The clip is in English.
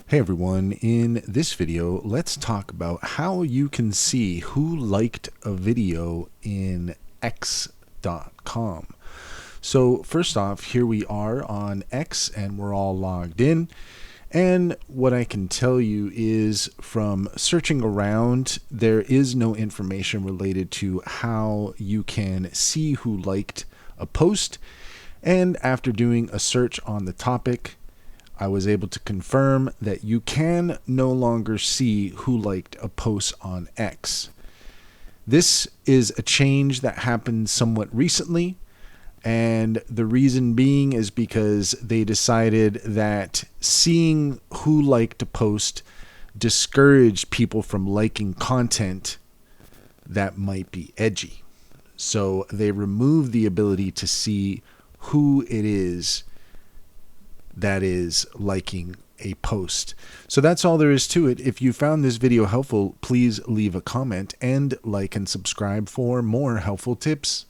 Hey everyone, in this video, let's talk about how you can see who liked a video in X.com. So first off, here we are on X and we're all logged in. And what I can tell you is from searching around, there is no information related to how you can see who liked a post. And after doing a search on the topic, I was able to confirm that you can no longer see who liked a post on X. This is a change that happened somewhat recently, and the reason being is because they decided that seeing who liked a post discouraged people from liking content that might be edgy. So they removed the ability to see who it is that is liking a post. So that's all there is to it. If you found this video helpful, please leave a comment and like and subscribe for more helpful tips.